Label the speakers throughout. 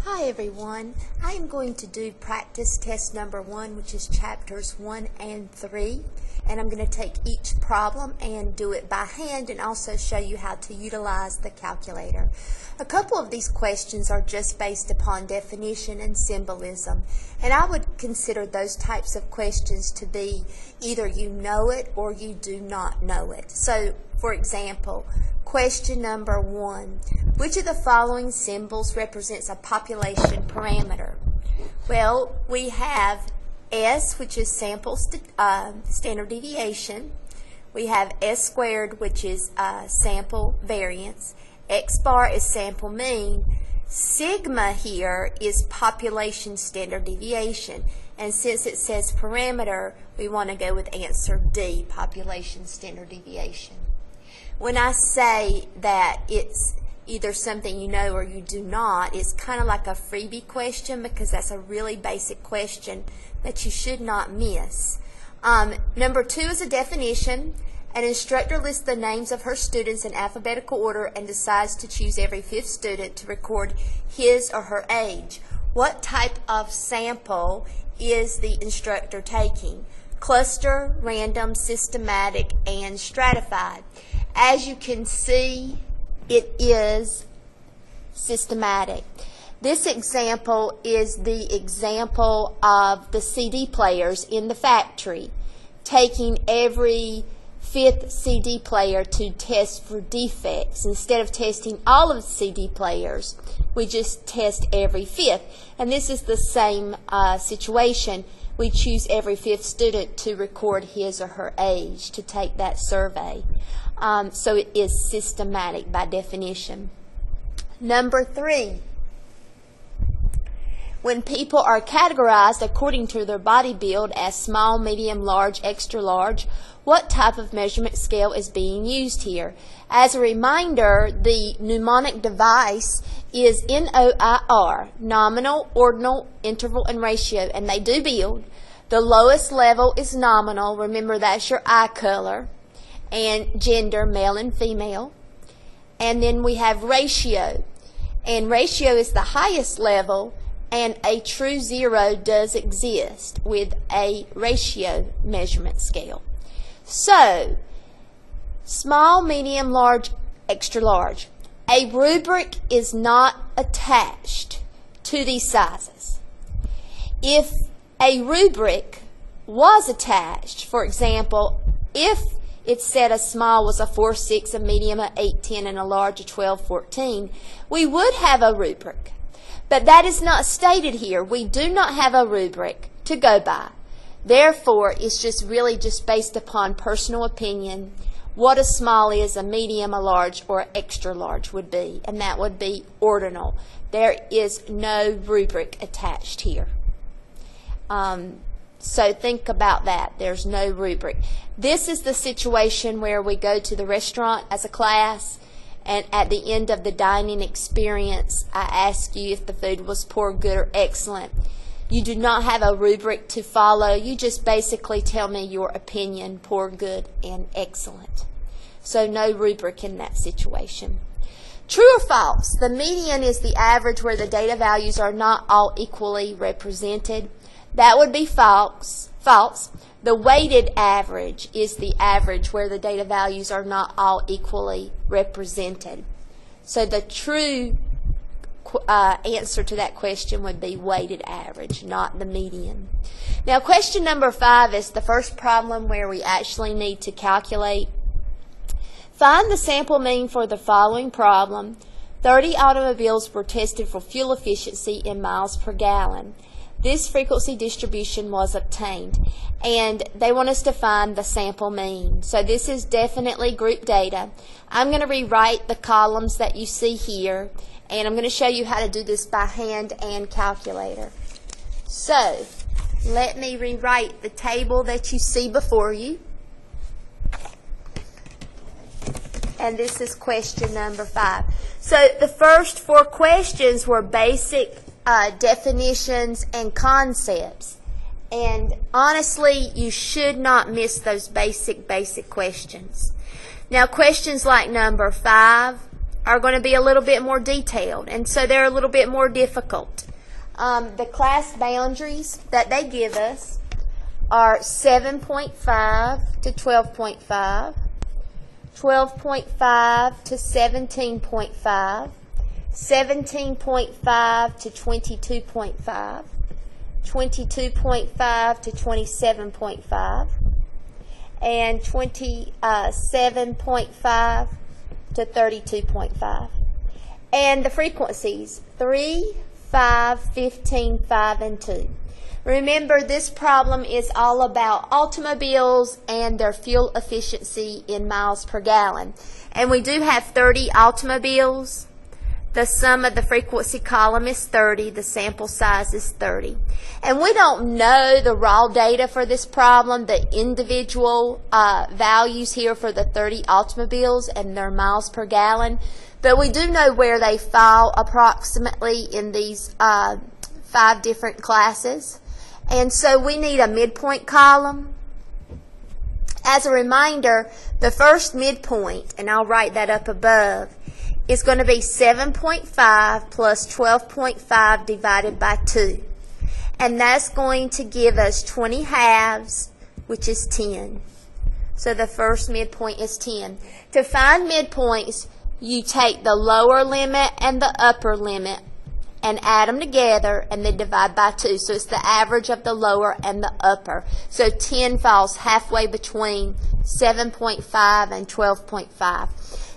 Speaker 1: Hi everyone, I am going to do practice test number 1, which is chapters 1 and 3, and I'm going to take each problem and do it by hand and also show you how to utilize the calculator. A couple of these questions are just based upon definition and symbolism, and I would consider those types of questions to be either you know it or you do not know it. So, for example, question number 1, which of the following symbols represents a population parameter? Well, we have S, which is sample standard deviation. We have S squared, which is sample variance. X bar is sample mean. Sigma here is population standard deviation. And since it says parameter, we want to go with answer D, population standard deviation. When I say that it's either something you know or you do not, it's kind of like a freebie question because that's a really basic question that you should not miss. Number 2 is a definition. An instructor lists the names of her students in alphabetical order and decides to choose every 5th student to record his or her age. What type of sample is the instructor taking? Cluster, random, systematic, and stratified. As you can see, it is systematic. This example is the example of the CD players in the factory, taking every 5th CD player to test for defects. Instead of testing all of the CD players, we just test every 5th. And this is the same situation. We choose every 5th student to record his or her age to take that survey. So it is systematic by definition. Number 3, when people are categorized according to their body build as small, medium, large, extra large, what type of measurement scale is being used here? As a reminder, the mnemonic device is NOIR, nominal, ordinal, interval, and ratio, and they do build. The lowest level is nominal. Remember, that's your eye color. And gender, male and female. And then we have ratio. And ratio is the highest level, and a true zero does exist with a ratio measurement scale. So, small, medium, large, extra large. A rubric is not attached to these sizes. If a rubric was attached, for example, if it said a small was a 4-6, a medium a 8-10, and a large a 12-14, we would have a rubric. But that is not stated here. We do not have a rubric to go by. Therefore, it's just really just based upon personal opinion what a small is, a medium, a large, or extra large would be, and that would be ordinal. There is no rubric attached here. So think about that. There's no rubric. This is the situation where we go to the restaurant as a class, and at the end of the dining experience, I ask you if the food was poor, good, or excellent. You do not have a rubric to follow. You just basically tell me your opinion, poor, good, and excellent. So no rubric in that situation. True or false? The median is the average where the data values are not all equally represented. That would be false. False. The weighted average is the average where the data values are not all equally represented. So the true answer to that question would be weighted average, not the median. Now, question number 5 is the first problem where we actually need to calculate. Find the sample mean for the following problem. 30 automobiles were tested for fuel efficiency in miles per gallon. This frequency distribution was obtained, and they want us to find the sample mean. So this is definitely group data. I'm going to rewrite the columns that you see here, and I'm going to show you how to do this by hand and calculator. So let me rewrite the table that you see before you. And this is question number 5. So the first 4 questions were basic definitions and concepts. And honestly, you should not miss those basic questions. Now, questions like number 5, are going to be a little bit more detailed, and so they're a little bit more difficult. The class boundaries that they give us are 7.5 to 12.5, 12.5 to 17.5, 17.5 to 22.5, 22.5 to 27.5, and 27.5 to 32.5. And the frequencies, 3, 5, 15, 5, and 2. Remember, this problem is all about automobiles and their fuel efficiency in miles per gallon. And we do have 30 automobiles. The sum of the frequency column is 30. The sample size is 30. And we don't know the raw data for this problem, the individual values here for the 30 automobiles and their miles per gallon. But we do know where they fall approximately in these 5 different classes. And so we need a midpoint column. As a reminder, the first midpoint, and I'll write that up above, is going to be 7.5 plus 12.5 divided by 2. And that's going to give us 20 halves, which is 10. So the first midpoint is 10. To find midpoints, you take the lower limit and the upper limit and add them together and then divide by 2. So it's the average of the lower and the upper. So 10 falls halfway between 7.5 and 12.5.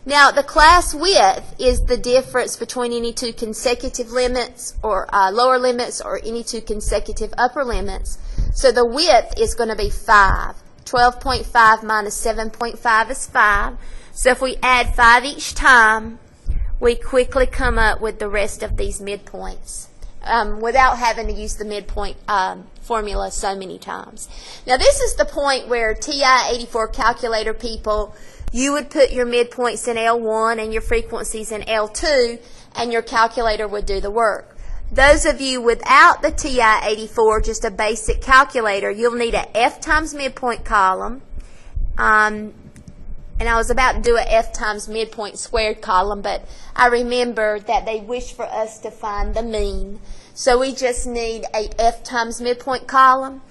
Speaker 1: Now, the class width is the difference between any two consecutive limits or lower limits or any two consecutive upper limits. So the width is going to be 5. 12.5 minus 7.5 is 5. So if we add 5 each time, we quickly come up with the rest of these midpoints without having to use the midpoint formula so many times. Now, this is the point where TI-84 calculator people, you would put your midpoints in L1 and your frequencies in L2, and your calculator would do the work. Those of you without the TI-84, just a basic calculator, you'll need a F times midpoint column. And I was about to do a F times midpoint squared column, but I remember that they wish for us to find the mean. So we just need a F times midpoint column.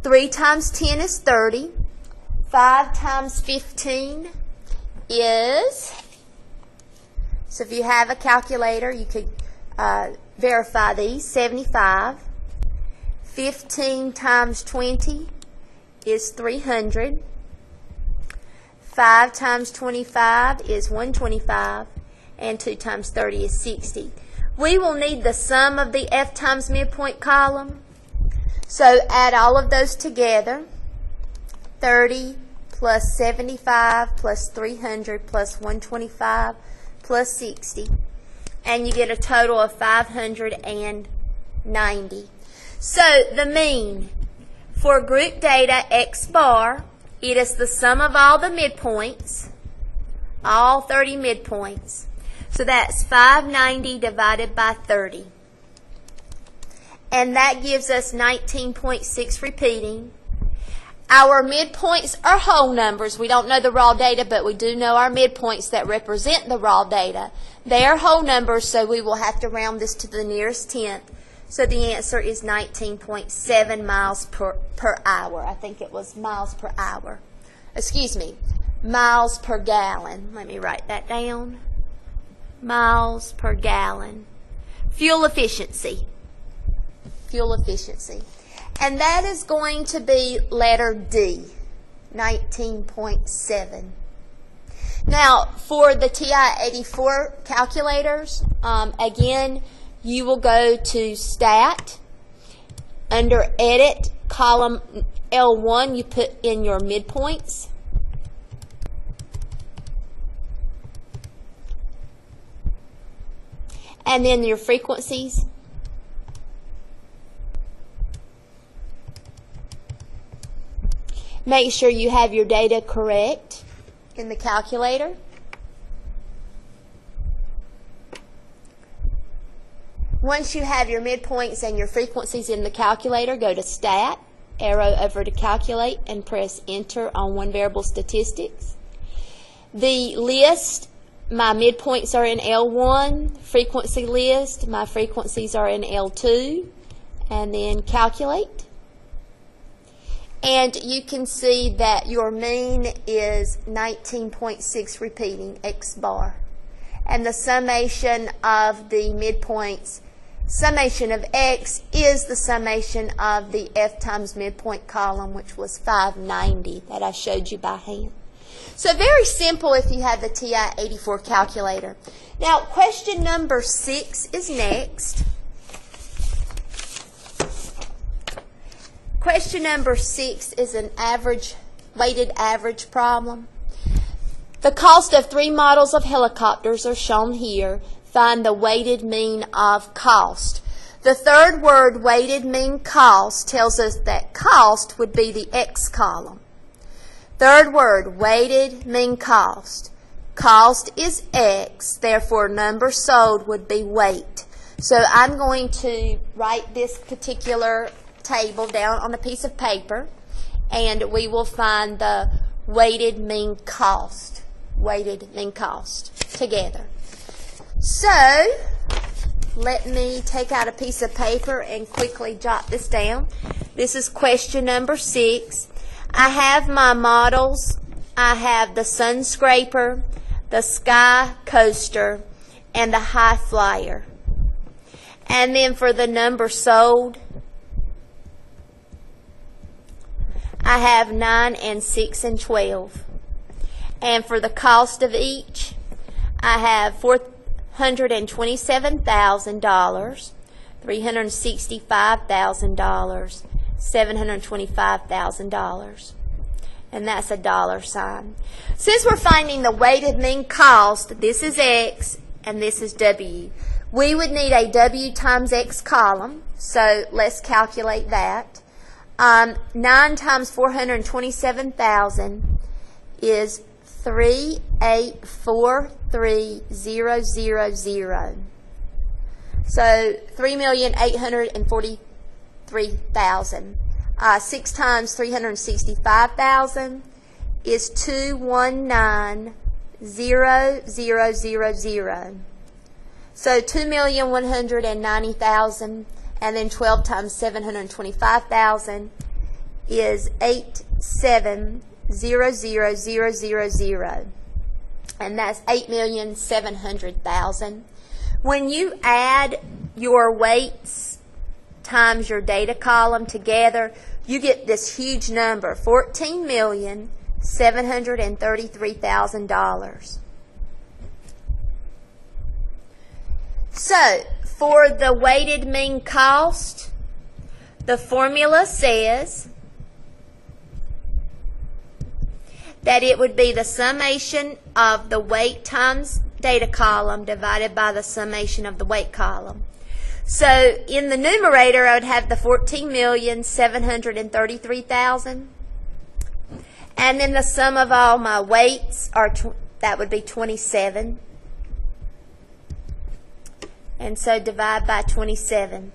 Speaker 1: 3 times 10 is 30. 5 times 15 is, so if you have a calculator, you could verify these, 75. 15 times 20 is 300. 5 times 25 is 125, and 2 times 30 is 60. We will need the sum of the F times midpoint column. So add all of those together. 30 plus 75 plus 300 plus 125 plus 60. And you get a total of 590. So the mean for group data X bar, it is the sum of all the midpoints, all 30 midpoints. So that's 590 divided by 30. And that gives us 19.6 repeating. Our midpoints are whole numbers. We don't know the raw data, but we do know our midpoints that represent the raw data. They are whole numbers, so we will have to round this to the nearest tenth. So the answer is 19.7 miles per hour. I think it was miles per hour. Excuse me, miles per gallon. Let me write that down. Miles per gallon. Fuel efficiency. Fuel efficiency. And that is going to be letter D, 19.7. Now, for the TI-84 calculators, again, you will go to Stat. Under Edit, column L1, you put in your midpoints. And then your frequencies. Make sure you have your data correct in the calculator. Once you have your midpoints and your frequencies in the calculator, go to Stat, arrow over to Calculate, and press Enter on one variable statistics. The list my midpoints are in L1, frequency list, my frequencies are in L2, and then calculate. And you can see that your mean is 19.6 repeating, X bar. And the summation of the midpoints, summation of X is the summation of the F times midpoint column, which was 590 that I showed you by hand. So very simple if you have the TI-84 calculator. Now, question number 6 is next. Question number 6 is an weighted average problem. The cost of 3 models of helicopters are shown here. Find the weighted mean of cost. The third word, weighted mean cost, tells us that cost would be the X column. Third word, weighted mean cost. Cost is X, therefore number sold would be weight. So I'm going to write this particular table down on a piece of paper, and we will find the weighted mean cost together. So let me take out a piece of paper and quickly jot this down. This is question number 6. I have my models. I have the Sun Scraper, the Sky Coaster, and the High Flyer. And then for the number sold, I have 9 and 6 and 12. And for the cost of each, I have $427,000, $365,000, $725,000. And that's a dollar sign. Since we're finding the weighted mean cost, this is X and this is W. We would need a W times X column, so let's calculate that. 9 times 427,000 is 3843000. So 3,843,000. 6 times 365,000 is 219,000. So 2,190,000, and then 12 times 725,000 is 87,000,000, and that's 8,700,000. When you add your weights times your data column together, you get this huge number, $14,733,000. So, for the weighted mean cost, the formula says that it would be the summation of the weight times data column divided by the summation of the weight column. So in the numerator, I would have the 14,733,000, and then the sum of all my weights that would be 27. And so divide by 27.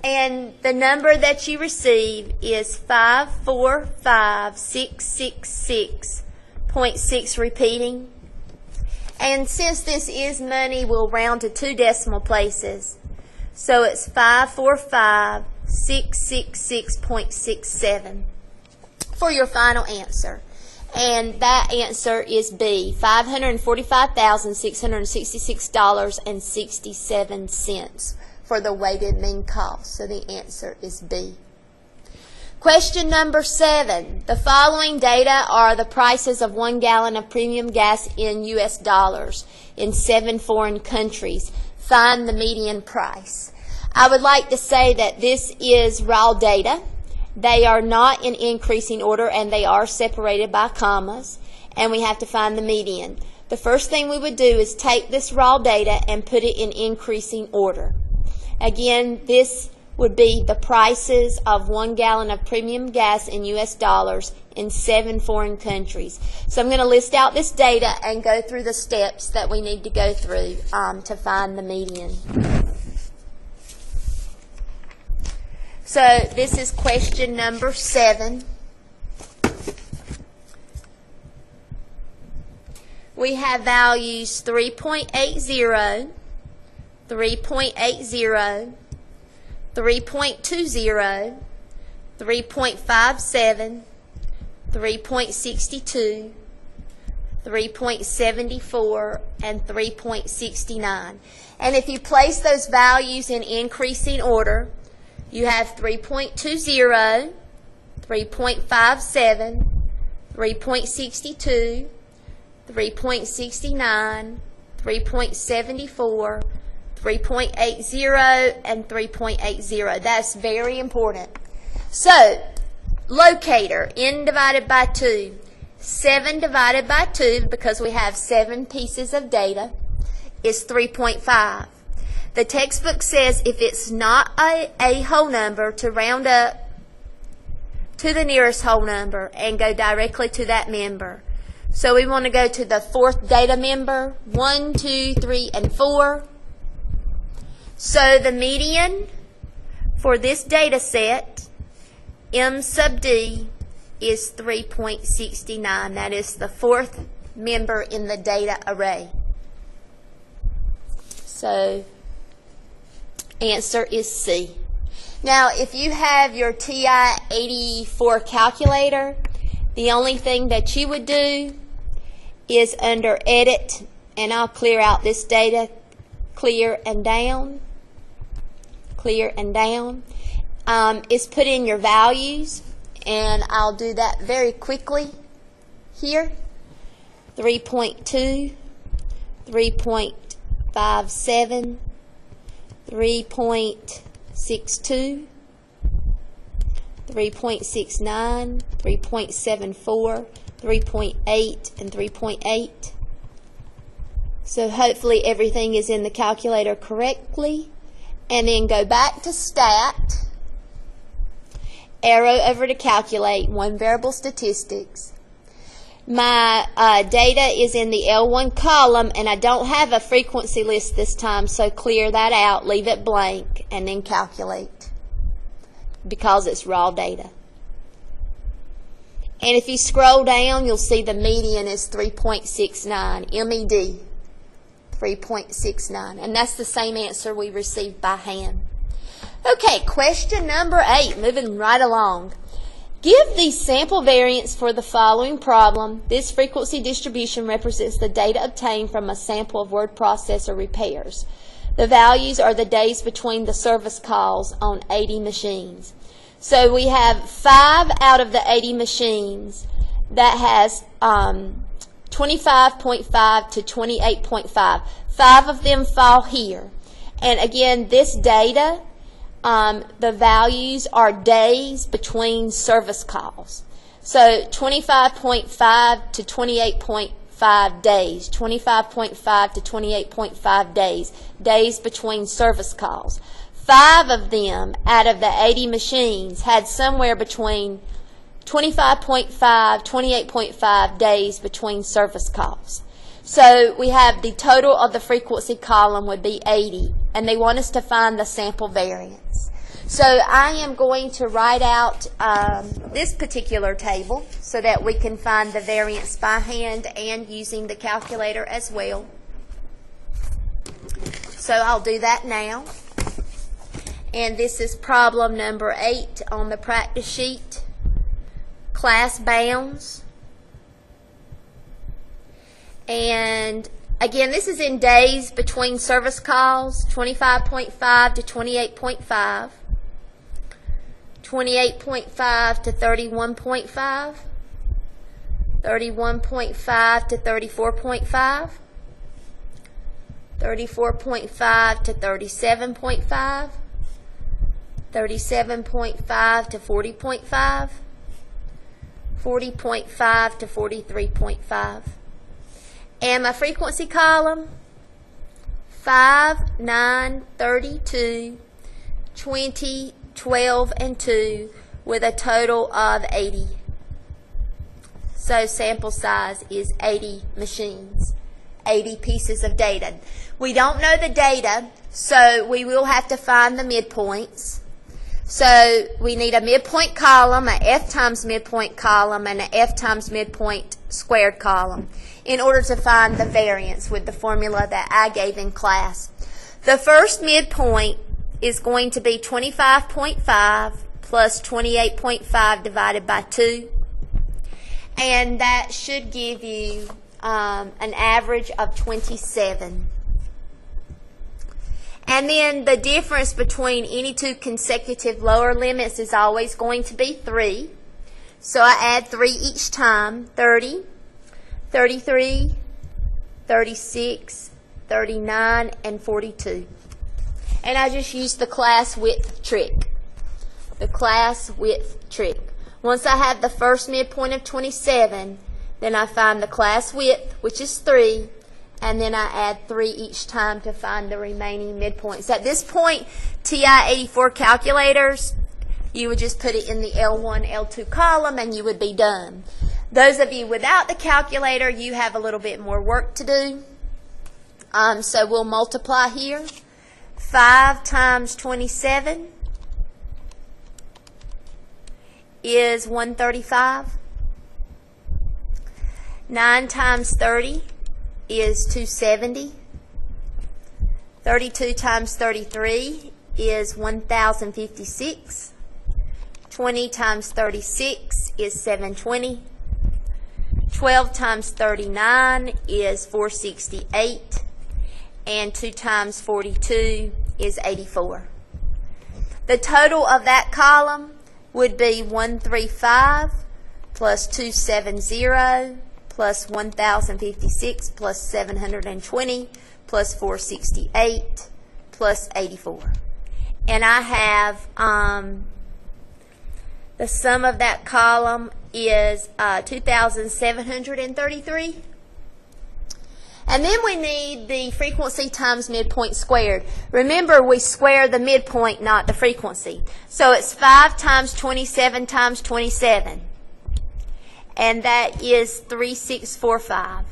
Speaker 1: And the number that you receive is 545,666.6 repeating. And since this is money, we'll round to 2 decimal places. So it's 545,666.67 for your final answer. And that answer is B, $545,666.67 for the weighted mean cost. So the answer is B. Question number 7. The following data are the prices of 1 gallon of premium gas in U.S. dollars in 7 foreign countries. Find the median price. I would like to say that this is raw data. They are not in increasing order, and they are separated by commas, and we have to find the median. The first thing we would do is take this raw data and put it in increasing order. Again, this would be the prices of 1 gallon of premium gas in U.S. dollars in 7 foreign countries. So I'm going to list out this data and go through the steps that we need to go through to find the median. So this is question number 7. we have values 3.80, 3.80, 3.20, 3.57, 3.62, 3.74, and 3.69. And if you place those values in increasing order, you have 3.20, 3.57, 3.62, 3.69, 3.74, 3.80, and 3.80. That's very important. So, locator, n divided by 2. 7 divided by 2, because we have 7 pieces of data, is 3.5. The textbook says if it's not a whole number, to round up to the nearest whole number and go directly to that member. So we want to go to the 4th data member, 1, 2, 3, and 4. So the median for this data set, M sub D, is 3.69. That is the 4th member in the data array. So answer is C. Now, if you have your TI-84 calculator, the only thing that you would do is under Edit, and I'll clear out this data, clear and down, is put in your values, and I'll do that very quickly here. 3.2, 3.57, 3.62, 3.69, 3.74, 3.8, and 3.8. So hopefully everything is in the calculator correctly. And then go back to Stat, arrow over to Calculate, one variable statistics. My data is in the L1 column, and I don't have a frequency list this time, so clear that out, leave it blank, and then calculate, because it's raw data. And if you scroll down, you'll see the median is 3.69, MED, 3.69, and that's the same answer we received by hand. Okay, question number 8, moving right along. Give the sample variance for the following problem. This frequency distribution represents the data obtained from a sample of word processor repairs. The values are the days between the service calls on 80 machines. So we have 5 out of the 80 machines that has 25.5 to 28.5. 5 of them fall here. And again, this data, the values are days between service calls. So 25.5 to 28.5 days, 25.5 to 28.5 days, days between service calls. 5 of them out of the 80 machines had somewhere between 25.5, 28.5 days between service calls. So we have the total of the frequency column would be 80, and they want us to find the sample variance. So I am going to write out this particular table so that we can find the variance by hand and using the calculator as well. So I'll do that now. And this is problem number 8 on the practice sheet. Class bounds. And again, this is in days between service calls, 25.5 to 28.5, 28.5 to 31.5, 31.5 to 34.5, 34.5 to 37.5, 37.5 to 40.5, 40.5 to 43.5. And my frequency column, 5, 9, 32, 20, 12, and 2, with a total of 80. So sample size is 80 machines, 80 pieces of data. We don't know the data, so we will have to find the midpoints. So we need a midpoint column, a F times midpoint column, and a F times midpoint squared column in order to find the variance with the formula that I gave in class. The first midpoint is going to be 25.5 plus 28.5 divided by 2. And that should give you an average of 27. And then the difference between any two consecutive lower limits is always going to be 3. So I add 3 each time, 30, 33, 36, 39, and 42. And I just use the class width trick. The class width trick. Once I have the first midpoint of 27, then I find the class width, which is 3, and then I add 3 each time to find the remaining midpoints. At this point, TI-84 calculators, you would just put it in the L1, L2 column, and you would be done. Those of you without the calculator, you have a little bit more work to do. So we'll multiply here. 5 times 27 is 135. 9 times 30 is 270. 32 times 33 is 1056. 20 times 36 is 720. 12 times 39 is 468. And 2 times 42 is 84. The total of that column would be 135 plus 270 plus 1056 plus 720 plus 468 plus 84. And I have the sum of that column is 2,733. And then we need the frequency times midpoint squared. Remember, we square the midpoint, not the frequency. So it's 5 times 27 times 27. And that is 3645.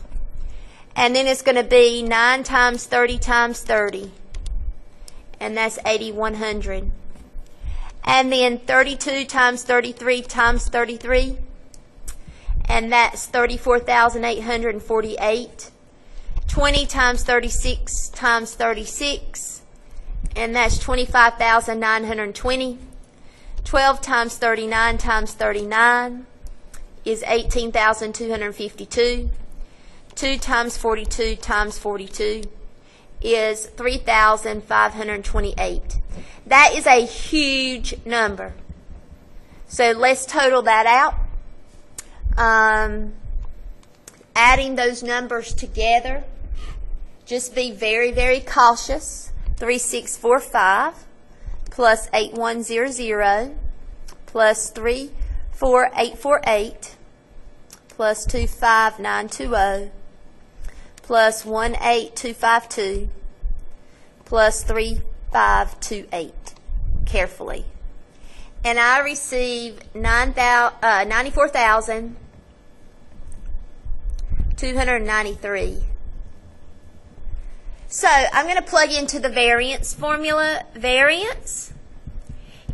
Speaker 1: And then it's going to be 9 times 30 times 30. And that's 8100. And then 32 times 33 times 33. And that's 34,848. 20 times 36 times 36, and that's 25,920. 12 times 39 times 39 is 18,252. 2 times 42 times 42 is 3,528. That is a huge number. So let's total that out. Adding those numbers together, just be very, very cautious. 3645 plus 8100 plus 34848 plus 25920 plus 18252 plus 3528. Carefully. And I receive 94,293. So I'm going to plug into the variance formula. Variance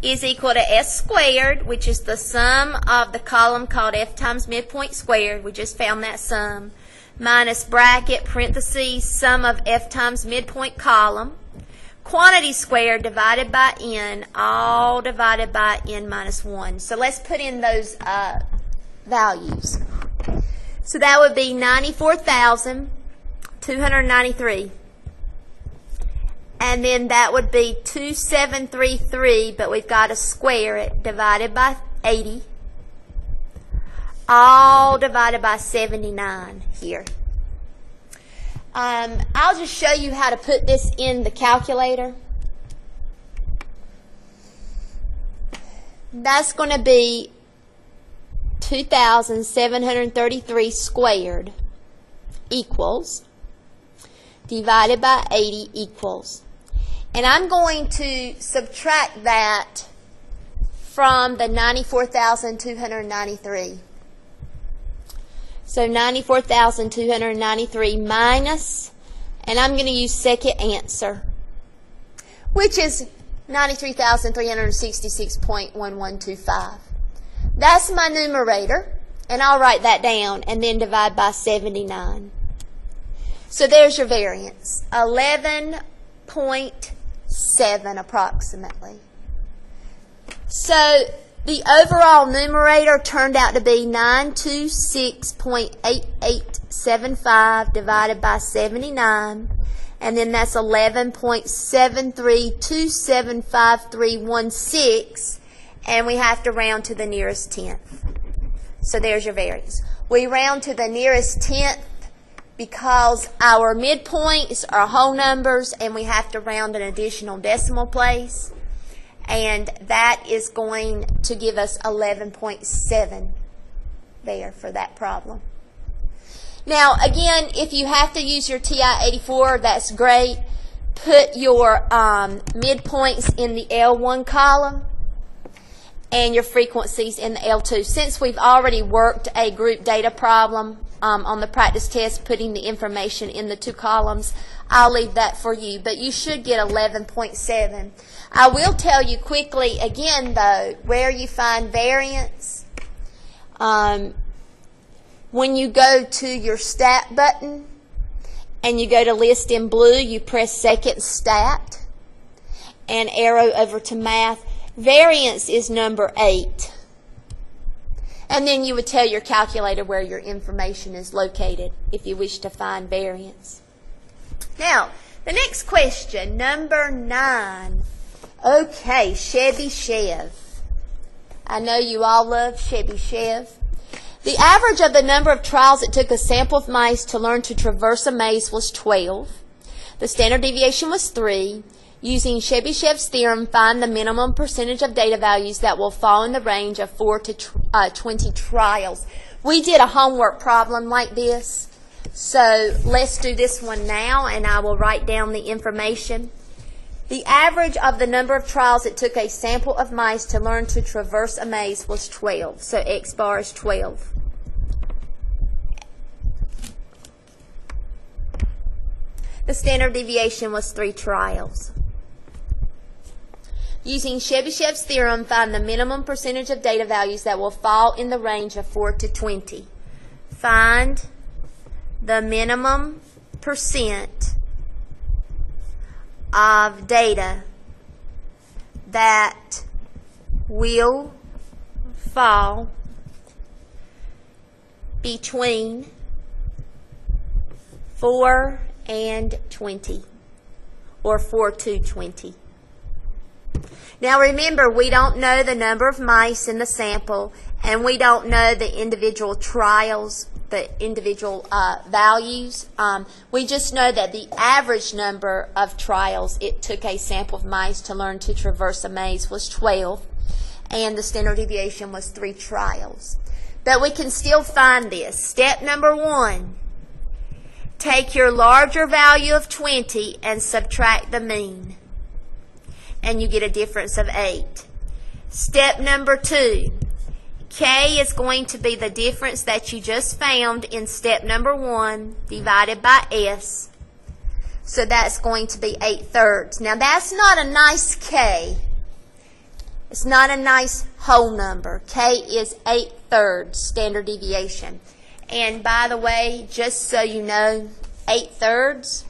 Speaker 1: is equal to S squared, which is the sum of the column called F times midpoint squared. We just found that sum. Minus bracket, parentheses, sum of F times midpoint column. Quantity squared divided by N, all divided by N minus 1. So let's put in those values. So that would be 94,293. And then that would be 2733, but we've got to square it, divided by 80. All divided by 79 here. I'll just show you how to put this in the calculator. That's going to be 2,733 squared equals divided by 80 equals. And I'm going to subtract that from the 94,293. So 94,293 minus, and I'm going to use second answer, which is 93,366.1125. That's my numerator. And I'll write that down and then divide by 79. So there's your variance, 11.7 approximately. So the overall numerator turned out to be 926.8875 divided by 79. And then that's 11.73275316. And we have to round to the nearest tenth. So there's your variance. We round to the nearest tenth because our midpoints are whole numbers and we have to round an additional decimal place. And that is going to give us 11.7 there for that problem. Now, again, if you have to use your TI-84, that's great. Put your midpoints in the L1 column and your frequencies in the L2. Since we've already worked a group data problem on the practice test, putting the information in the two columns, I'll leave that for you. But you should get 11.7. I will tell you quickly, again, though, where you find variance. When you go to your stat button and you go to list in blue, you press second stat and arrow over to math. Variance is number 8. And then you would tell your calculator where your information is located if you wish to find variance. Now, the next question, number 9. Okay, Chevy Chev. I know you all love Chevy Chev. The average of the number of trials it took a sample of mice to learn to traverse a maze was 12. The standard deviation was 3. Using Chebyshev's theorem, find the minimum percentage of data values that will fall in the range of 4 to 20 trials. We did a homework problem like this, so let's do this one now, and I will write down the information. The average of the number of trials it took a sample of mice to learn to traverse a maze was 12, so X bar is 12. The standard deviation was 3 trials. Using Chebyshev's theorem, find the minimum percentage of data values that will fall in the range of 4 to 20. Find the minimum percent of data that will fall between 4 and 20, or 4 to 20. Now remember, we don't know the number of mice in the sample, and we don't know the individual trials, the individual values. We just know that the average number of trials it took a sample of mice to learn to traverse a maze was 12, and the standard deviation was 3 trials. But we can still find this. Step number 1, take your larger value of 20 and subtract the mean, and you get a difference of 8. Step number 2, K is going to be the difference that you just found in step number 1 divided by S. So that's going to be 8/3. Now that's not a nice K. It's not a nice whole number. K is 8/3 standard deviation. And by the way, just so you know, 8/3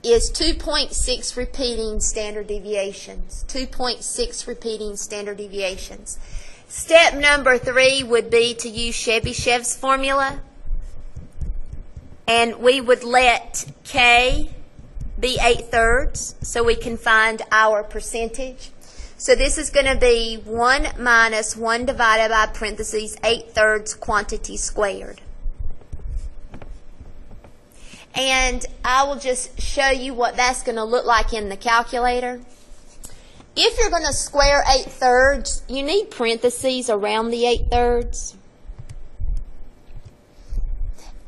Speaker 1: is 2.6 repeating standard deviations. 2.6 repeating standard deviations. Step number 3 would be to use Chebyshev's formula. And we would let K be 8/3 so we can find our percentage. So this is going to be 1 minus 1 divided by parentheses 8/3 quantity squared. And I will just show you what that's going to look like in the calculator. If you're going to square 8/3, you need parentheses around the 8/3.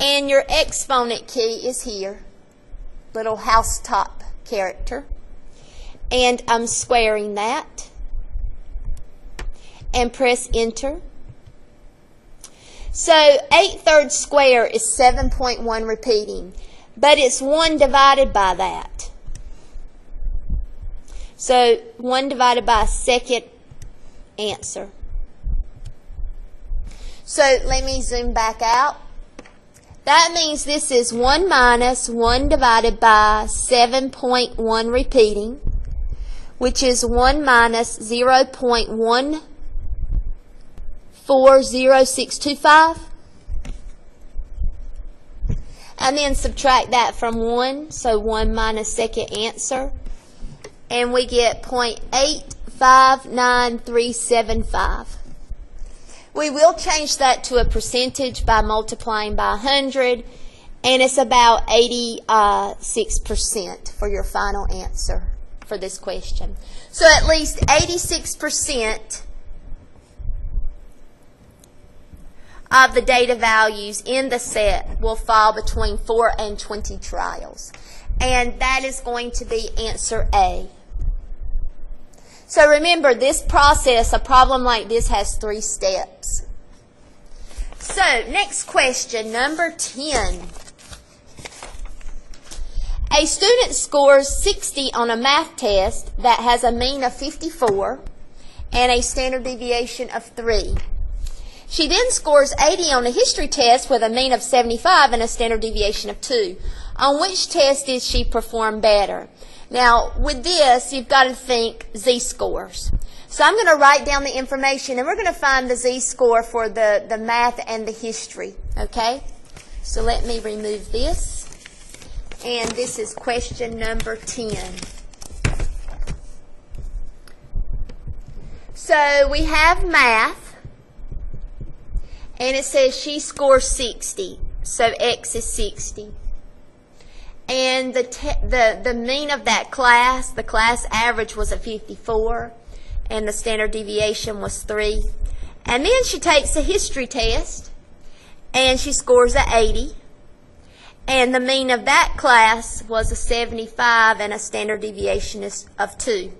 Speaker 1: And your exponent key is here, little housetop character. And I'm squaring that. And press enter. So 8/3 square is 7.1 repeating. But it's 1 divided by that. So 1 divided by a second answer. So let me zoom back out. That means this is 1 minus 1 divided by 7.1 repeating, which is 1 minus 0.140625. And then subtract that from 1, so 1 minus second answer. And we get 0.859375. We will change that to a percentage by multiplying by 100, and it's about 86% for your final answer for this question. So at least 86% of the data values in the set will fall between 4 and 20 trials. And that is going to be answer A. So remember, this process, a problem like this, has 3 steps. So, next question, number 10. A student scores 60 on a math test that has a mean of 54 and a standard deviation of 3. She then scores 80 on a history test with a mean of 75 and a standard deviation of 2. On which test did she perform better? Now, with this, you've got to think z-scores. So I'm going to write down the information, and we're going to find the z-score for the math and the history, okay? So let me remove this. And this is question number 10. So we have math, and it says she scores 60. So X is 60. And the mean of that class, the class average was a 54, and the standard deviation was 3. And then she takes a history test, and she scores a 80. And the mean of that class was a 75 and a standard deviation of 2.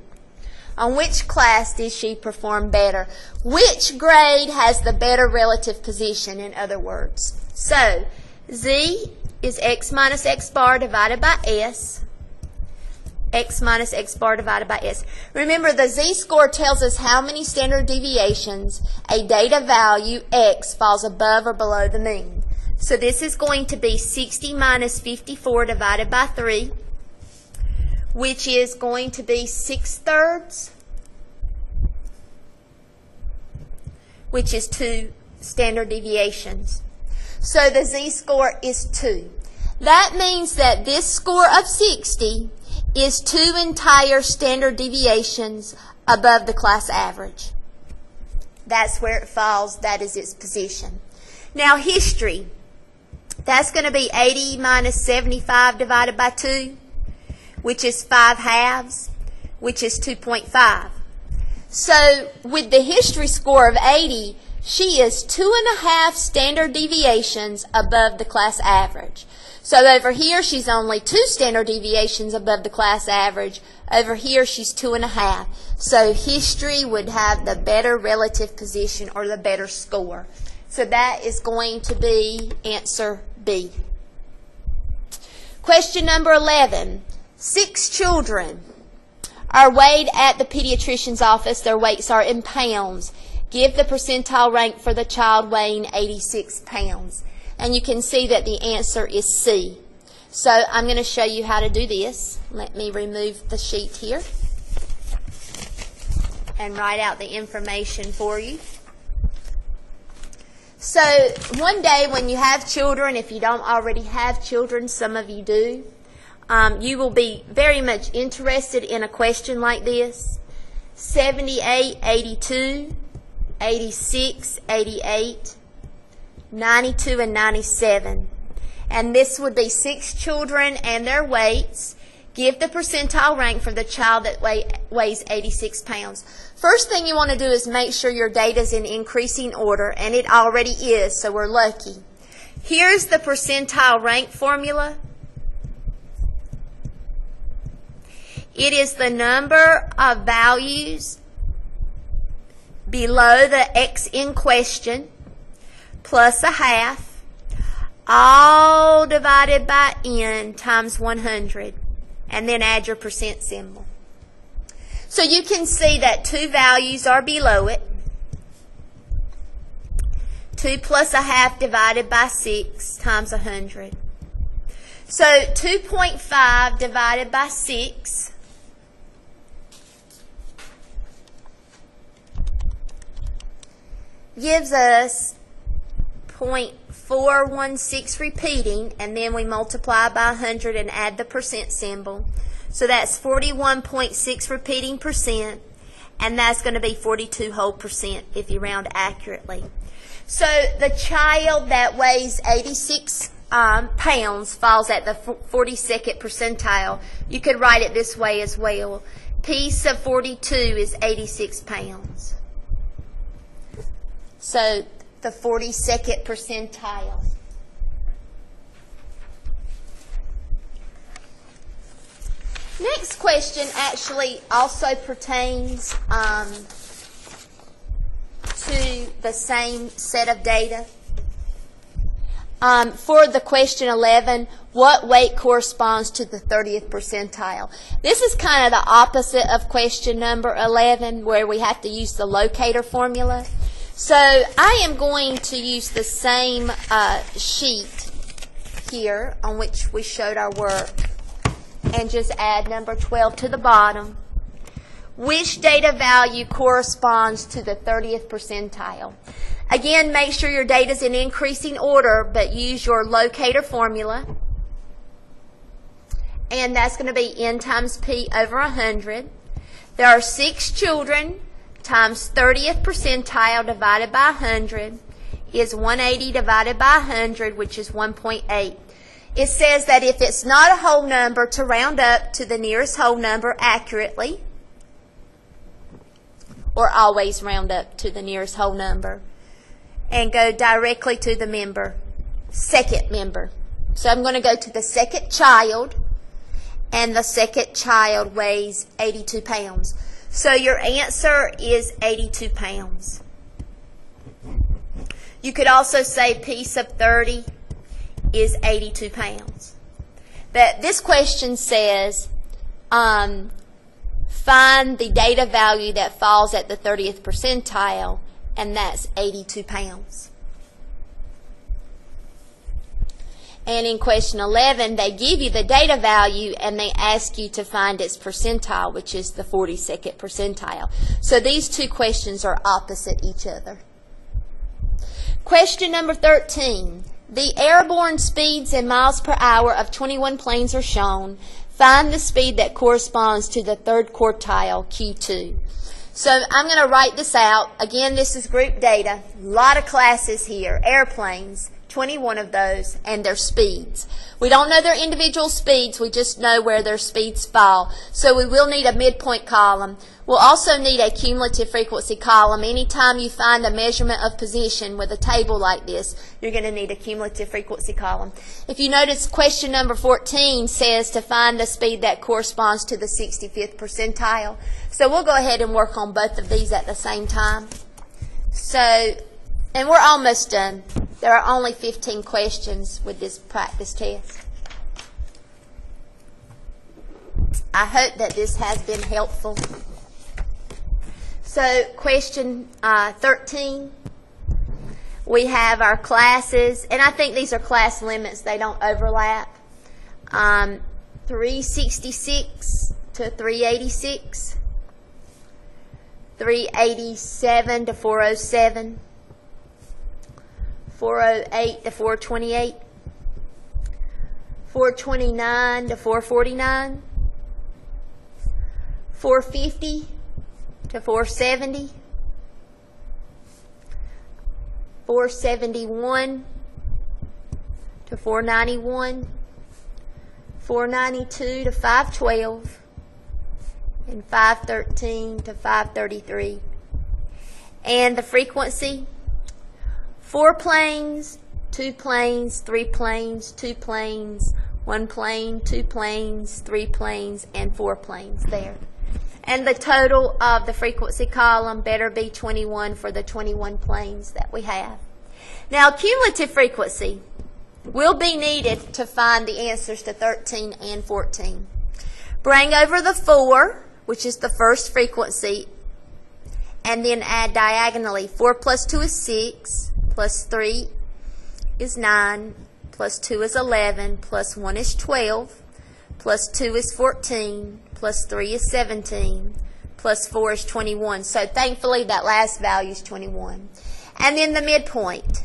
Speaker 1: On which class did she perform better? Which grade has the better relative position, in other words? So, Z is X minus X bar divided by S. X minus X bar divided by S. Remember, the z-score tells us how many standard deviations a data value X falls above or below the mean. So this is going to be 60 minus 54 divided by 3, which is going to be 6/3, which is 2 standard deviations. So the z-score is 2. That means that this score of 60 is 2 entire standard deviations above the class average. That's where it falls. That is its position. Now history. That's going to be 80 minus 75 divided by 2, which is 5/2, which is 2.5. So with the history score of 80, she is 2.5 standard deviations above the class average. So over here, she's only 2 standard deviations above the class average. Over here, she's 2.5. So history would have the better relative position or the better score. So that is going to be answer B. Question number 11. 6 children are weighed at the pediatrician's office. Their weights are in pounds. Give the percentile rank for the child weighing 86 pounds. And you can see that the answer is C. So I'm going to show you how to do this. Let me remove the sheet here and write out the information for you. So one day when you have children, if you don't already have children, some of you do, you will be very much interested in a question like this. 78, 82, 86, 88, 92, and 97. And this would be 6 children and their weights. Give the percentile rank for the child that weighs 86 pounds. First thing you want to do is make sure your data is in increasing order, and it already is, so we're lucky. Here's the percentile rank formula. It is the number of values below the X in question plus a half, all divided by N times 100, and then add your percent symbol. So you can see that 2 values are below it. 2 plus a half divided by 6 times 100. So 2.5 divided by 6 gives us 0.416 repeating, and then we multiply by 100 and add the percent symbol. So that's 41.6 repeating percent, and that's going to be 42 whole percent if you round accurately. So the child that weighs 86 pounds falls at the 42nd percentile. You could write it this way as well. P sub 42 is 86 pounds. So the 42nd percentile. Next question actually also pertains to the same set of data. For the question 11, what weight corresponds to the 30th percentile? This is kind of the opposite of question number 11, where we have to use the locator formula. So I am going to use the same sheet here on which we showed our work and just add number 12 to the bottom. Which data value corresponds to the 30th percentile? Again, make sure your data is in increasing order, but use your locator formula. And that's going to be N times P over 100. There are 6 children times 30th percentile divided by 100 is 180 divided by 100, which is 1.8. It says that if it's not a whole number, to round up to the nearest whole number accurately, or always round up to the nearest whole number, and go directly to the second member. So I'm going to go to the second child, and the second child weighs 82 pounds. So your answer is 82 pounds. You could also say P sub 30 is 82 pounds. But this question says, find the data value that falls at the 30th percentile, and that's 82 pounds. And in question 11, they give you the data value and they ask you to find its percentile, which is the 42nd percentile. So these two questions are opposite each other. Question number 13. The airborne speeds in miles per hour of 21 planes are shown. Find the speed that corresponds to the third quartile, Q2. So I'm going to write this out. Again, this is group data. A lot of classes here. Airplanes, 21 of those, and their speeds. We don't know their individual speeds. We just know where their speeds fall. So we will need a midpoint column. We'll also need a cumulative frequency column. Anytime you find a measurement of position with a table like this, you're going to need a cumulative frequency column. If you notice, question number 14 says to find the speed that corresponds to the 65th percentile. So we'll go ahead and work on both of these at the same time. So, and we're almost done. There are only 15 questions with this practice test. I hope that this has been helpful. So question 13, we have our classes, and I think these are class limits. They don't overlap. 366 to 386, 387 to 407, 408 to 428, 429 to 449, 450 to 470, 471 to 491, 492 to 512, and 513 to 533. And the frequency, 4 planes, 2 planes, 3 planes, 2 planes, 1 plane, 2 planes, 3 planes, and 4 planes there. And the total of the frequency column better be 21 for the 21 planes that we have. Now, cumulative frequency will be needed to find the answers to 13 and 14. Bring over the 4, which is the first frequency, and then add diagonally. 4 plus 2 is 6. plus 3 is 9, plus 2 is 11, plus 1 is 12, plus 2 is 14, plus 3 is 17, plus 4 is 21. So thankfully that last value is 21. And then the midpoint.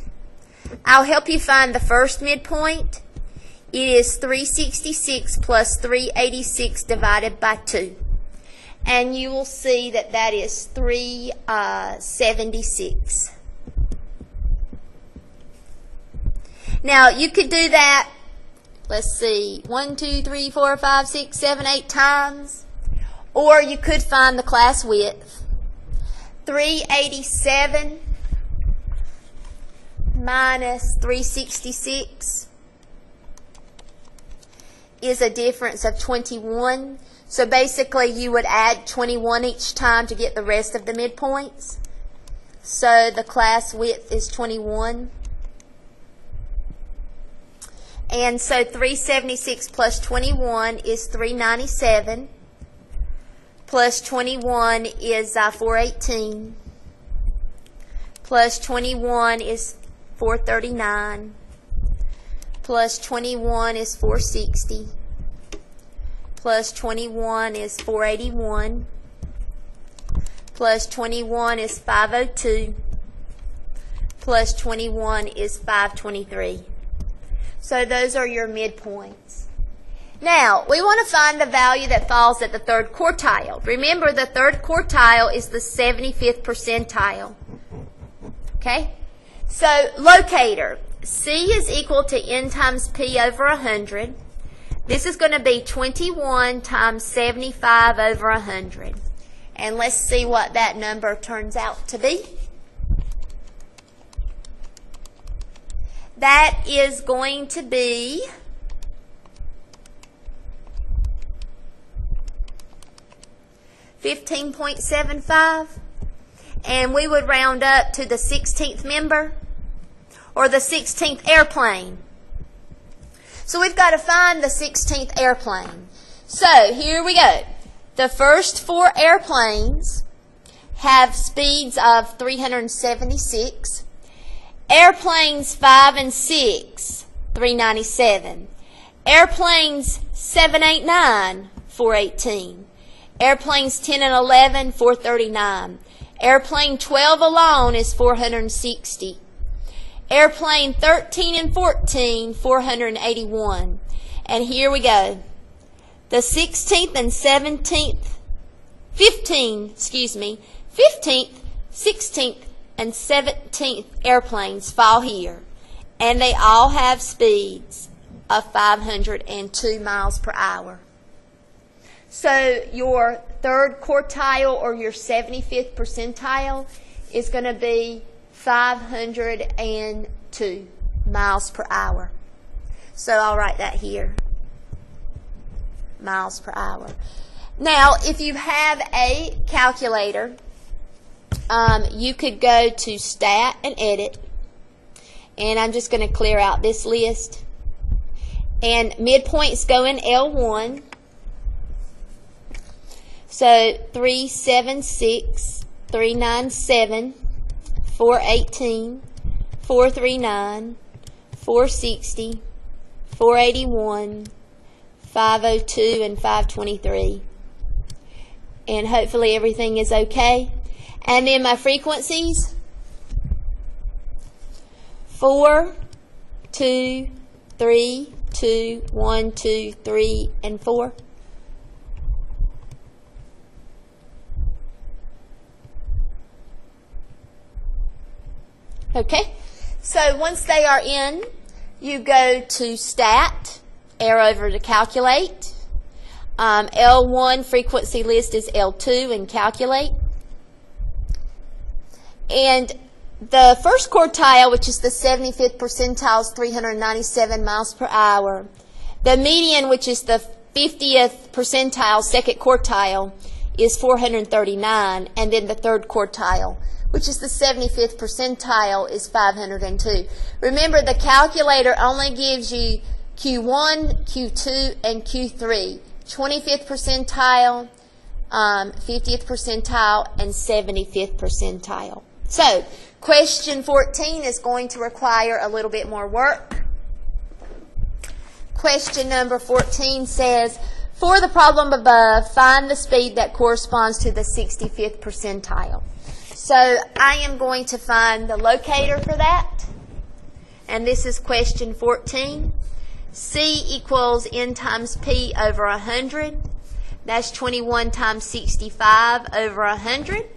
Speaker 1: I'll help you find the first midpoint. It is 366 plus 386 divided by 2. And you will see that that is 376. Now, you could do that, let's see, 1, 2, 3, 4, 5, 6, 7, 8 times. Or you could find the class width. 387 minus 366 is a difference of 21. So basically you would add 21 each time to get the rest of the midpoints. So the class width is 21. And so 376 plus 21 is 397. Plus 21 is 418. Plus 21 is 439. Plus 21 is 460. Plus 21 is 481. Plus 21 is 502. Plus 21 is 523. So those are your midpoints. Now, we want to find the value that falls at the third quartile. Remember, the third quartile is the 75th percentile. Okay? So, locator. C is equal to N times P over 100. This is going to be 21 times 75 over 100. And let's see what that number turns out to be. That is going to be 15.75. And we would round up to the 16th member or the 16th airplane. So we've got to find the 16th airplane. So here we go. The first 4 airplanes have speeds of 376. Airplanes 5 and 6, 397. Airplanes 7, 8, 9, 418. Airplanes 10 and 11, 439. Airplane 12 alone is 460. Airplane 13 and 14, 481. And here we go. The 16th and 17th, 15th, 16th, and 17th airplanes fall here. And they all have speeds of 502 miles per hour. So your third quartile or your 75th percentile is going to be 502 miles per hour. So I'll write that here. Miles per hour. Now, if you have a calculator, you could go to Stat and Edit. And I'm just going to clear out this list. And midpoints go in L1. So 376, 397, 418, 439, 460, 481, 502, and 523. And hopefully everything is okay. And then my frequencies, 4, 2, 3, 2, 1, 2, 3, and 4. Okay, so once they are in, you go to Stat, arrow over to Calculate. L1 frequency list is L2 and Calculate. And the first quartile, which is the 75th percentile, is 397 miles per hour. The median, which is the 50th percentile, second quartile, is 439. And then the third quartile, which is the 75th percentile, is 502. Remember, the calculator only gives you Q1, Q2, and Q3. 25th percentile, 50th percentile, and 75th percentile. So, Question 14 is going to require a little bit more work. Question number 14 says, for the problem above, find the speed that corresponds to the 65th percentile. So I am going to find the locator for that. And this is question 14. C equals N times P over 100. That's 21 times 65 over 100.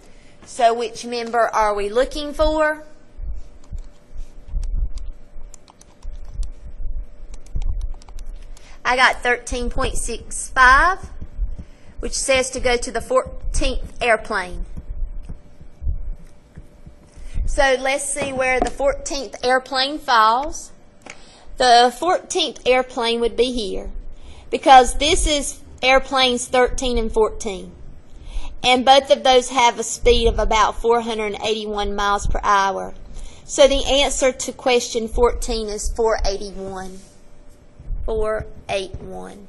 Speaker 1: So which member are we looking for? I got 13.65, which says to go to the 14th airplane. So let's see where the 14th airplane falls. The 14th airplane would be here, because this is airplanes 13 and 14. And both of those have a speed of about 481 miles per hour. So the answer to question 14 is 481. 481.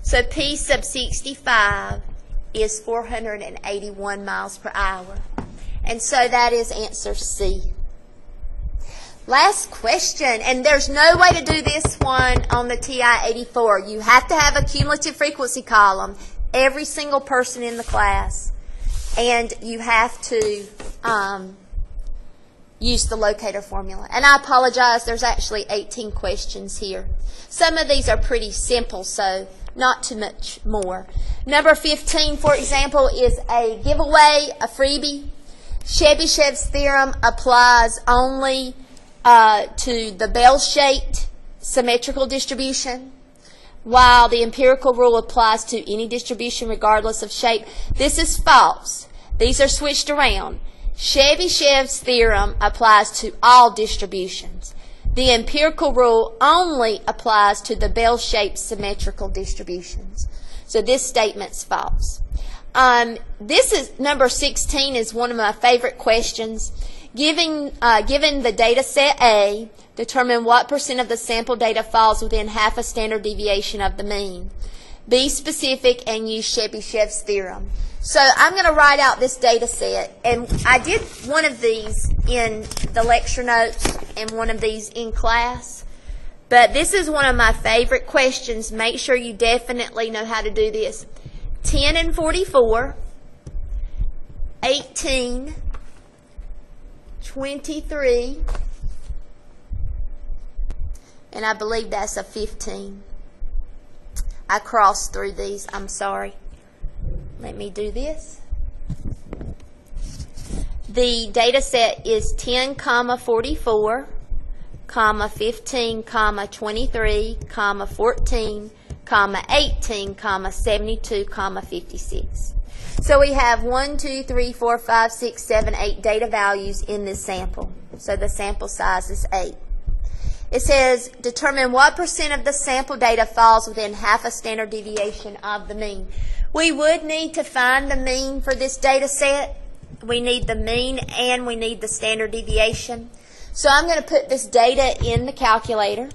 Speaker 1: So P sub 65 is 481 miles per hour. And so that is answer C. Last question, and there's no way to do this one on the TI-84. You have to have a cumulative frequency column, every single person in the class, and you have to use the locator formula. And I apologize, there's actually 18 questions here. Some of these are pretty simple, so not too much more. Number 15, for example, is a giveaway, a freebie. Chebyshev's theorem applies only to the bell-shaped symmetrical distribution, while the empirical rule applies to any distribution regardless of shape. This is false. These are switched around. Chebyshev's theorem applies to all distributions. The empirical rule only applies to the bell-shaped symmetrical distributions. So this statement's false. This is number 16 is one of my favorite questions. Given the data set A, determine what percent of the sample data falls within half a standard deviation of the mean. Be specific and use Chebyshev's theorem. So I'm going to write out this data set, and I did one of these in the lecture notes and one of these in class. But this is one of my favorite questions. Make sure you definitely know how to do this. 10 and 44, 18, 23, and I believe that's a 15. I crossed through these. I'm sorry. Let me do this. The data set is 10, 44, 15, 23, 14, 18, 72, 56. So we have 1, 2, 3, 4, 5, 6, 7, 8 data values in this sample. So the sample size is 8. It says, determine what percent of the sample data falls within half a standard deviation of the mean. We would need to find the mean for this data set. We need the mean and we need the standard deviation. So I'm going to put this data in the calculator.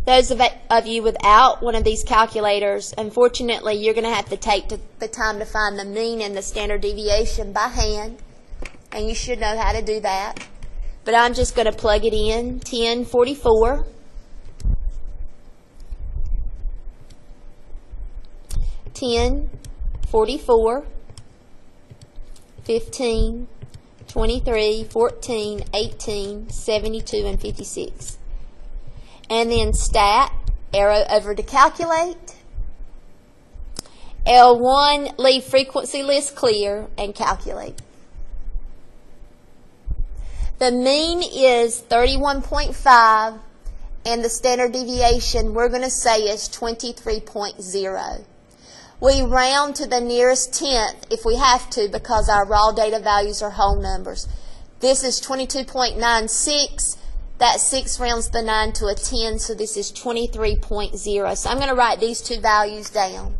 Speaker 1: Those of you without one of these calculators, unfortunately, you're going to have to take the time to find the mean and the standard deviation by hand, and you should know how to do that. But I'm just going to plug it in. 10, 44. 10, 44, 15, 23, 14, 18, 72, and 56. And then stat, arrow over to calculate. L1, leave frequency list clear and calculate. The mean is 31.5 and the standard deviation we're going to say is 23.0. We round to the nearest tenth if we have to because our raw data values are whole numbers. This is 22.96. That 6 rounds the 9 to a 10, so this is 23.0. So I'm going to write these two values down.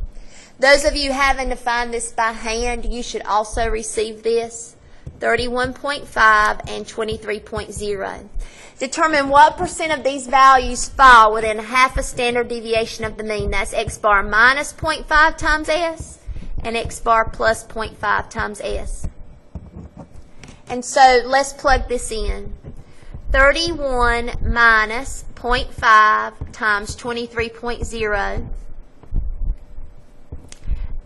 Speaker 1: Those of you having to find this by hand, you should also receive this 31.5, and 23.0. Determine what percent of these values fall within half a standard deviation of the mean. That's x bar minus 0.5 times s and x bar plus 0.5 times s. And so let's plug this in. 31 minus 0.5 times 23.0.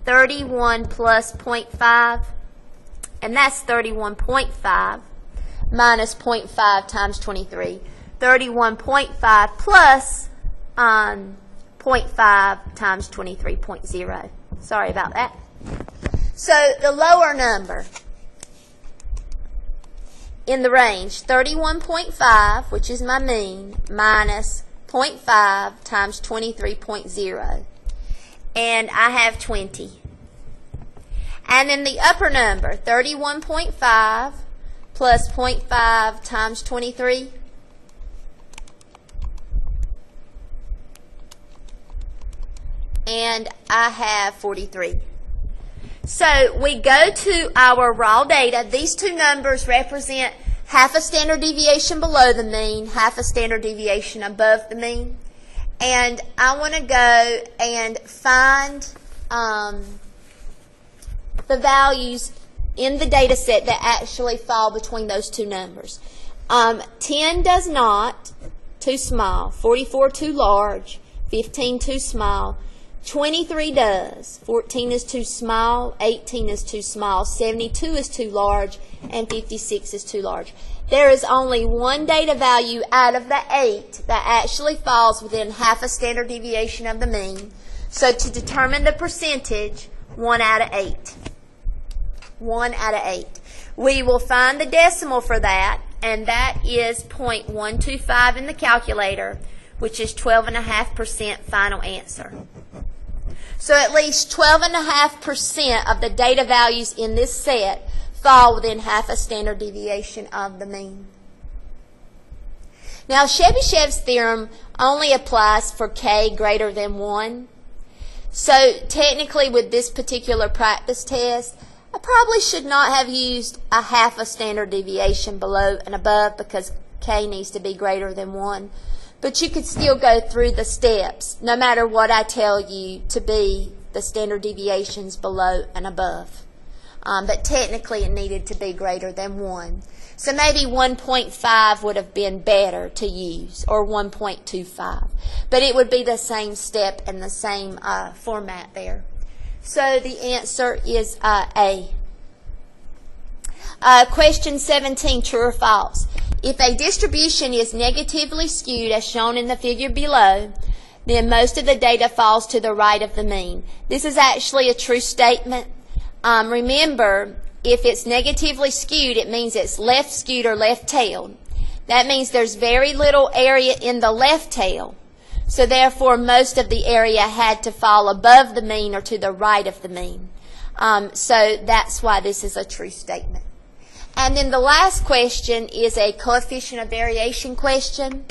Speaker 1: 31 plus 0.5, and that's 31.5 minus 0.5 times 23. 31.5 plus 0.5 times 23.0. Sorry about that. So the lower number in the range, 31.5, which is my mean, minus 0.5 times 23.0. And I have 20. And then the upper number, 31.5 plus 0.5 times 23. And I have 43. So we go to our raw data. These two numbers represent half a standard deviation below the mean, half a standard deviation above the mean. And I want to go and find the values in the data set that actually fall between those two numbers. 10 does not, too small. 44 too large. 15 too small. 23 does. 14 is too small. 18 is too small. 72 is too large. And 56 is too large. There is only one data value out of the 8 that actually falls within half a standard deviation of the mean. So to determine the percentage, 1 out of 8. 1 out of 8. We will find the decimal for that, and that is 0.125 in the calculator, which is 12.5% final answer. So at least 12.5% of the data values in this set fall within half a standard deviation of the mean. Now, Chebyshev's theorem only applies for k greater than 1. So technically with this particular practice test, I probably should not have used a half a standard deviation below and above because k needs to be greater than 1. But you could still go through the steps, no matter what I tell you to be the standard deviations below and above. But technically it needed to be greater than 1. So maybe 1.5 would have been better to use, or 1.25. But it would be the same step and the same format there. So the answer is A. Question 17, true or false? If a distribution is negatively skewed as shown in the figure below, then most of the data falls to the right of the mean. This is actually a true statement. Remember, if it's negatively skewed, it means it's left skewed or left tailed. That means there's very little area in the left tail. So therefore, most of the area had to fall above the mean or to the right of the mean. So that's why this is a true statement. And then the last question is a coefficient of variation question.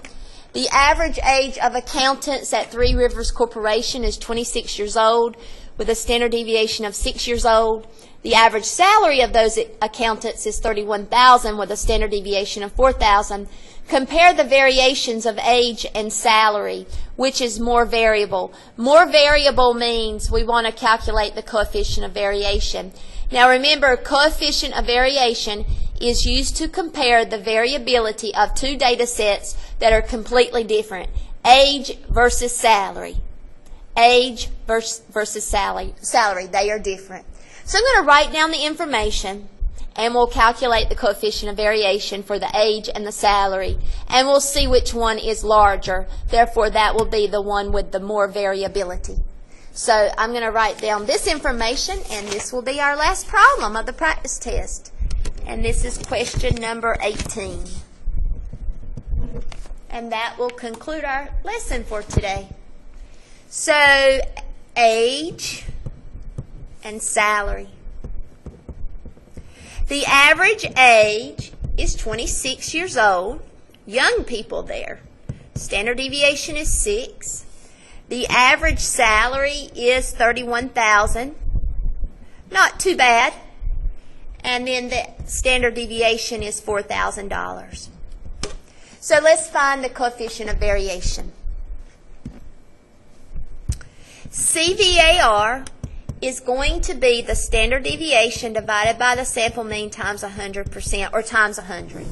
Speaker 1: The average age of accountants at Three Rivers Corporation is 26 years old with a standard deviation of 6 years old. The average salary of those accountants is $31,000 with a standard deviation of $4,000. Compare the variations of age and salary. Which is more variable? More variable means we want to calculate the coefficient of variation. Now remember, coefficient of variation is used to compare the variability of two data sets that are completely different. Age versus salary. Age versus salary. They are different. So I'm going to write down the information, and we'll calculate the coefficient of variation for the age and the salary, and we'll see which one is larger. Therefore, that will be the one with the more variability. So I'm going to write down this information, and this will be our last problem of the practice test. And this is question number 18. And that will conclude our lesson for today. So, age and salary. The average age is 26 years old. Young people there. Standard deviation is 6. The average salary is $31,000. Not too bad. and then the standard deviation is $4,000. So let's find the coefficient of variation. CVAR is going to be the standard deviation divided by the sample mean times 100%, or times 100.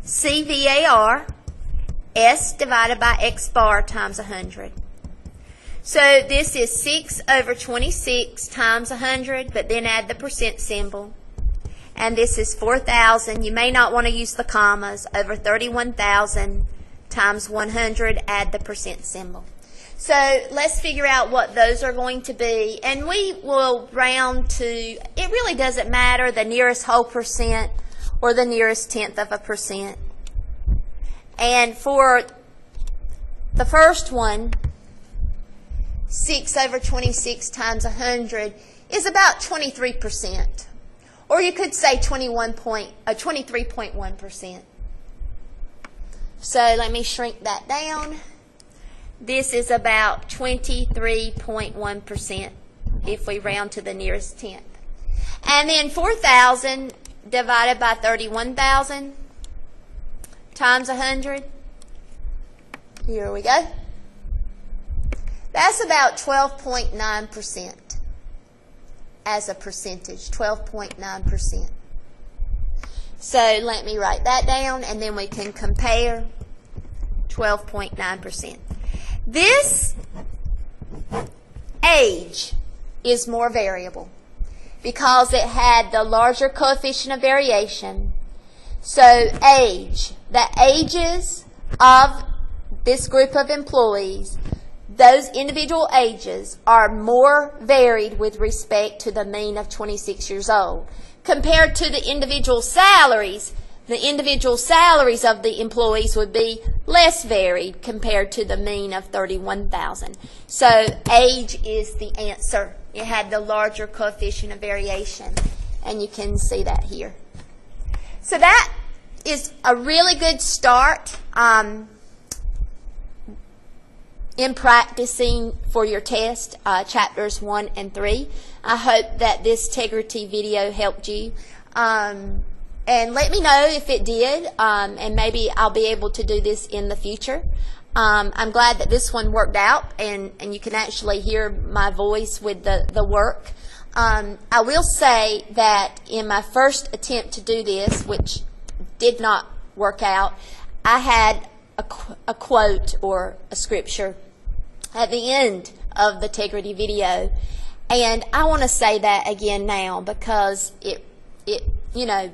Speaker 1: CVAR, S divided by X bar times 100. So this is 6 over 26 times 100, but then add the percent symbol. And this is 4,000. You may not want to use the commas. Over 31,000 times 100, add the percent symbol. So let's figure out what those are going to be. And we will round to, it really doesn't matter, the nearest whole percent or the nearest tenth of a percent. And for the first one, 6 over 26 times 100 is about 23%. Or you could say 23.1%. So let me shrink that down. This is about 23.1% if we round to the nearest tenth. And then 4,000 divided by 31,000 times 100. Here we go. That's about 12.9% as a percentage, 12.9%. So let me write that down, and then we can compare 12.9%. This age is more variable because it had the larger coefficient of variation. So age, the ages of this group of employees, those individual ages are more varied with respect to the mean of 26 years old. Compared to the individual salaries of the employees would be less varied compared to the mean of 31,000. So age is the answer. It had the larger coefficient of variation, and you can see that here. So that is a really good start in practicing for your test, chapters 1 and 3. I hope that this Tegrity video helped you. And let me know if it did, and maybe I'll be able to do this in the future. I'm glad that this one worked out, and you can actually hear my voice with the work. I will say that in my first attempt to do this, which did not work out, I had a quote or a scripture at the end of the Tegrity video, and I want to say that again now because it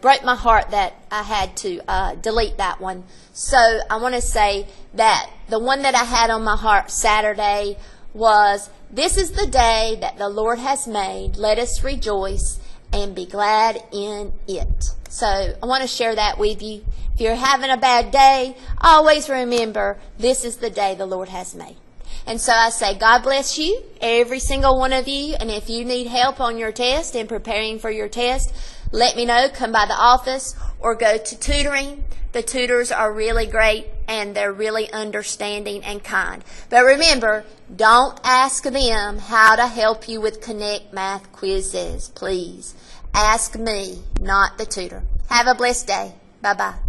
Speaker 1: broke my heart that I had to delete that one. So I want to say that the one that I had on my heart Saturday was, "This is the day that the Lord has made. Let us rejoice and be glad in it." So I want to share that with you. If you're having a bad day, always remember, this is the day the Lord has made. And so I say, God bless you, every single one of you. And if you need help on your test and preparing for your test, let me know. Come by the office or go to tutoring. The tutors are really great, and they're really understanding and kind. But remember, don't ask them how to help you with Connect Math quizzes, please. Ask me, not the tutor. Have a blessed day. Bye-bye.